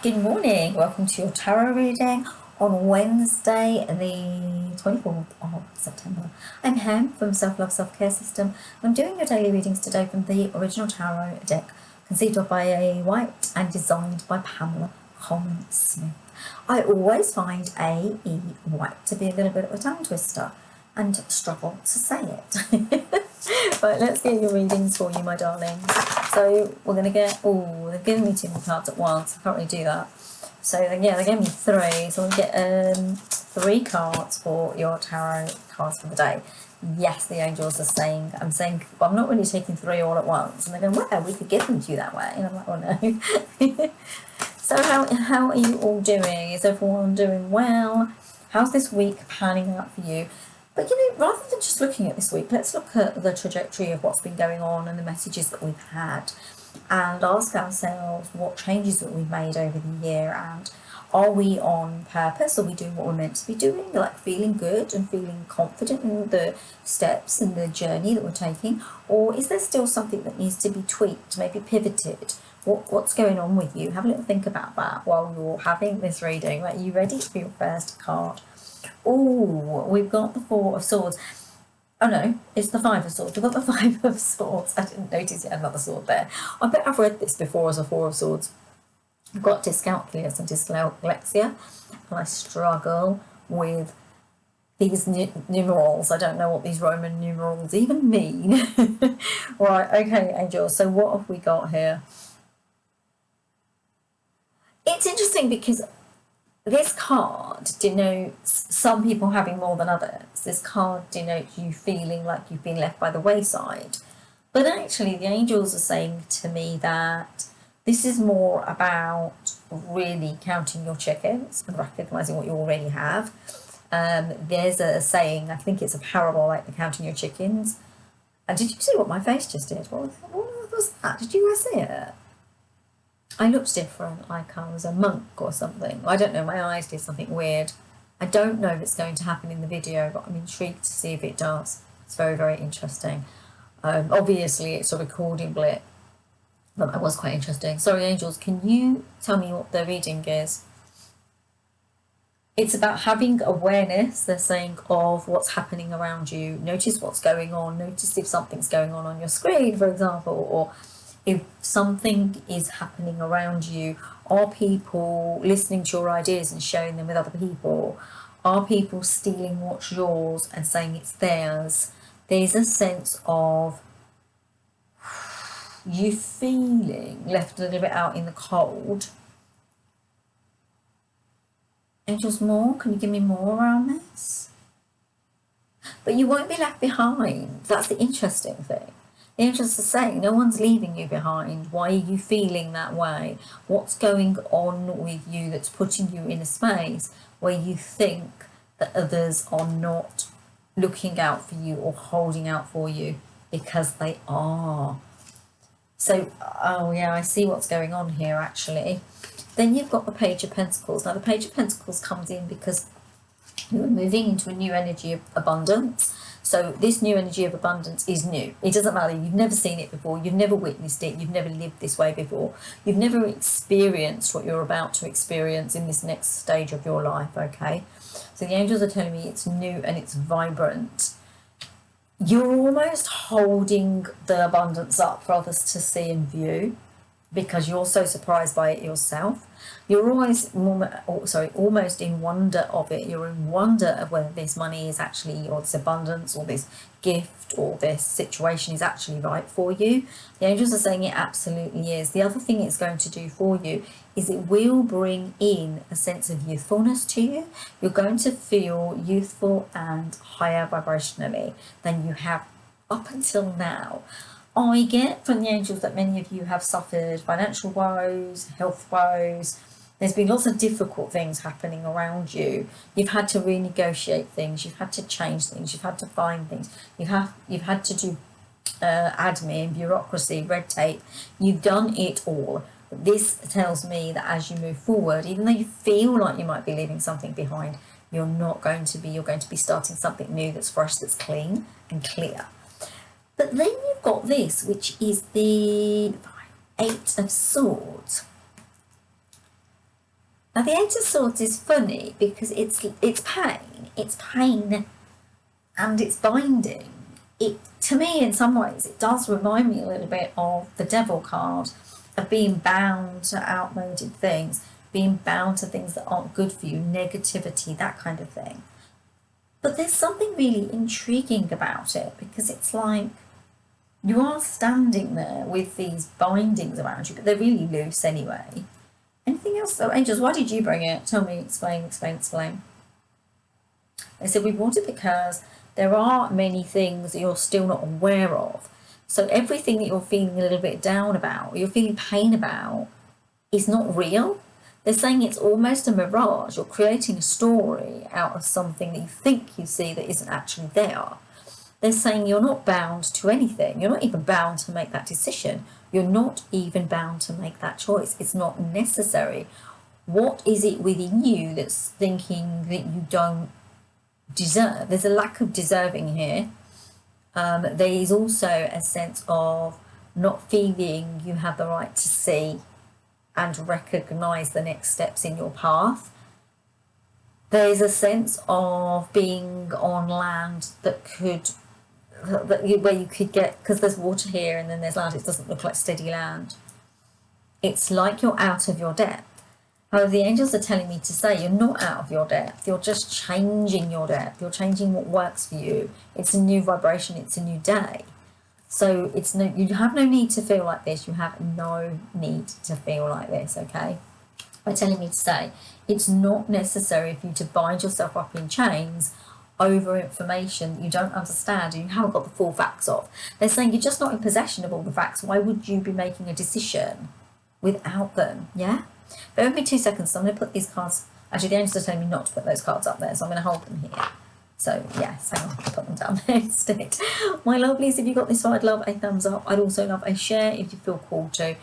Good morning, welcome to your tarot reading on Wednesday, the 24th of September. I'm Hem from Self Love Self Care System. I'm doing your daily readings today from the original tarot deck, conceived of by A. White and designed by Pamela Coleman Smith. I always find A. E. White to be a little bit of a tongue twister and struggle to say it. But let's get your readings for you, my darlings. So we're going to get, they're giving me too many cards at once. I can't really do that. So yeah, they gave me three. So we'll get three cards for your tarot cards for the day. Yes, the angels are saying, I'm saying, well, I'm not really taking three all at once. And they're going, well, we could give them to you that way. And I'm like, oh no. So how are you all doing? Is everyone doing well? How's this week panning out for you? But rather than just looking at this week, let's look at the trajectory of what's been going on and the messages that we've had, and ask ourselves what changes that we've made over the year, and are we on purpose? Are we doing what we're meant to be doing, like feeling good and feeling confident in the steps and the journey that we're taking? Or is there still something that needs to be tweaked, maybe pivoted? What's going on with you? Have a little think about that while you're having this reading. Are you ready for your first card? Oh, we've got the Four of Swords. Oh no, it's the Five of Swords. We've got the Five of Swords. I didn't notice you had another sword there. I bet I've read this before as a Four of Swords. I've got dyscalculia and dyslexia, and I struggle with these numerals. I don't know what these Roman numerals even mean. Right, okay, angels. So what have we got here? It's interesting because this card denotes some people having more than others. This card denotes you feeling like you've been left by the wayside. But actually, the angels are saying to me that this is more about really counting your chickens and recognizing what you already have. There's a saying, I think it's a parable, like the counting your chickens. And did you see what my face just did? What was that? Did you guys see it? I looked different, like I was a monk or something. I don't know, my eyes did something weird. I don't know if it's going to happen in the video, but I'm intrigued to see if it does. It's very, very interesting. Obviously, it's a recording blip, but that was quite interesting. Sorry, angels, can you tell me what the reading is? It's about having awareness, they're saying, of what's happening around you. Notice what's going on. Notice if something's going on your screen, for example, or if something is happening around you. Are people listening to your ideas and sharing them with other people? Are people stealing what's yours and saying it's theirs? There's a sense of you feeling left a little bit out in the cold. Angels, more? Can you give me more around this? But you won't be left behind. That's the interesting thing. The angels are saying no one's leaving you behind. Why are you feeling that way? What's going on with you that's putting you in a space where you think that others are not looking out for you or holding out for you, because they are. So, oh yeah, I see what's going on here actually. Then you've got the Page of Pentacles. Now the Page of Pentacles comes in because you're moving into a new energy of abundance. So this new energy of abundance is new. It doesn't matter. You've never seen it before. You've never witnessed it. You've never lived this way before. You've never experienced what you're about to experience in this next stage of your life, okay? So the angels are telling me it's new and it's vibrant. You're almost holding the abundance up for others to see and view, because you're so surprised by it yourself. You're always almost in wonder of it. You're in wonder of whether this money is actually, or this abundance, or this gift, or this situation is actually right for you. The angels are saying it absolutely is. The other thing it's going to do for you is it will bring in a sense of youthfulness to you. You're going to feel youthful and higher vibrationally than you have up until now. I get from the angels that many of you have suffered financial woes, health woes. There's been lots of difficult things happening around you. You've had to renegotiate things. You've had to change things. You've had to find things. You've had to do admin, bureaucracy, red tape. You've done it all. This tells me that as you move forward, even though you feel like you might be leaving something behind, you're not going to be. You're going to be starting something new that's fresh, that's clean and clear. But then you've got this, which is the Eight of Swords. Now the Eight of Swords is funny because it's pain, and it's binding. It, to me, in some ways, it does remind me a little bit of the Devil card, of being bound to outmoded things, being bound to things that aren't good for you, negativity, that kind of thing. But there's something really intriguing about it, because it's like you are standing there with these bindings around you, but they're really loose anyway. Anything else though? Angels, why did you bring it? Tell me, explain. They said we brought it because there are many things that you're still not aware of. So everything that you're feeling a little bit down about, or you're feeling pain about, is not real. They're saying it's almost a mirage. You're creating a story out of something that you think you see that isn't actually there. They're saying you're not bound to anything. You're not even bound to make that decision. You're not even bound to make that choice. It's not necessary. What is it within you that's thinking that you don't deserve? There's a lack of deserving here. There is also a sense of not feeling you have the right to see and recognise the next steps in your path. There's a sense of being on land where you could get, because there's water here and then there's land, it doesn't look like steady land. It's like you're out of your depth. However, the angels are telling me to say you're not out of your depth, you're just changing your depth, you're changing what works for you. It's a new vibration, it's a new day. So you have no need to feel like this, you have no need to feel like this, okay? They're telling me to say it's not necessary for you to bind yourself up in chains over information that you don't understand and you haven't got the full facts of. They're saying you're just not in possession of all the facts. Why would you be making a decision without them? Yeah? Bear with me 2 seconds. So I'm going to put these cards. Actually, the angels are telling me not to put those cards up there, so I'm going to hold them here. So, yes, hang on, I'll put them down there instead. My lovelies, if you got this far, I'd love a thumbs up. I'd also love a share if you feel called to.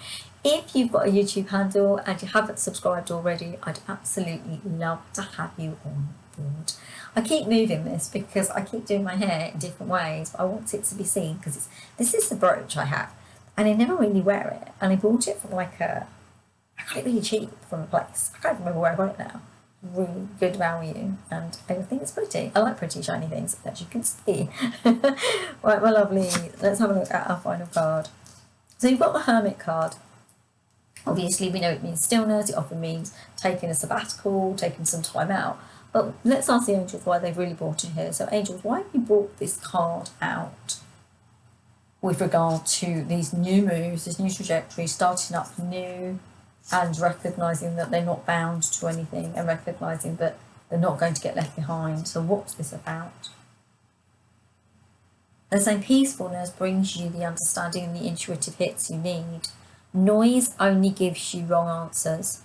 If you've got a YouTube handle and you haven't subscribed already, I'd absolutely love to have you on board. I keep moving this because I keep doing my hair in different ways, but I want it to be seen because this is the brooch I have, and I never really wear it. And I bought it from I got it really cheap from a place. I can't remember where I got it now. Really good value, and I think it's pretty. I like pretty shiny things, as you can see. Right, my lovely, let's have a look at our final card. So you've got the Hermit card. Obviously, we know it means stillness. It often means taking a sabbatical, taking some time out. But let's ask the angels why they've really brought it here. So angels, why have you brought this card out with regard to these new moves, this new trajectory, starting up new, and recognising that they're not bound to anything, and recognising that they're not going to get left behind? So what's this about? They're saying peacefulness brings you the understanding and the intuitive hits you need. Noise only gives you wrong answers.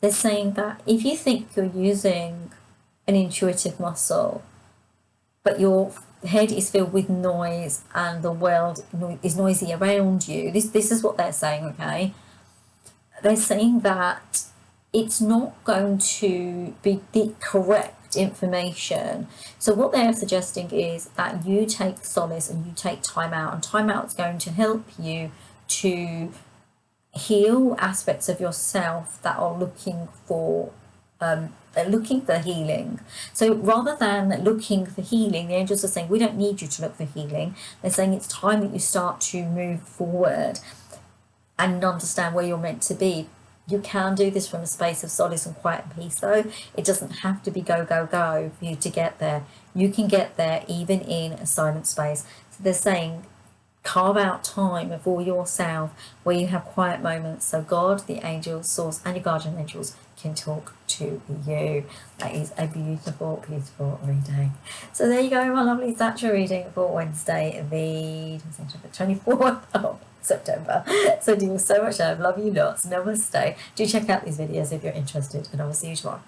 They're saying that if you think you're using an intuitive muscle, but your head is filled with noise and the world is noisy around you, this is what they're saying, okay? They're saying that it's not going to be the correct information. So what they're suggesting is that you take solace and you take time out, and time out is going to help you to heal aspects of yourself that are looking for healing. So rather than looking for healing, the angels are saying we don't need you to look for healing. They're saying it's time that you start to move forward and understand where you're meant to be. You can do this from a space of solace and quiet and peace, though. It doesn't have to be go, go, go for you to get there. You can get there even in a silent space. So they're saying carve out time for yourself where you have quiet moments so God, the angels, source, and your guardian angels can talk to you. That is a beautiful, beautiful reading. So there you go, my lovely. That's your reading for Wednesday, the 24th of September. So do you so much love you lots. Namaste. Do check out these videos if you're interested, and I will see you tomorrow.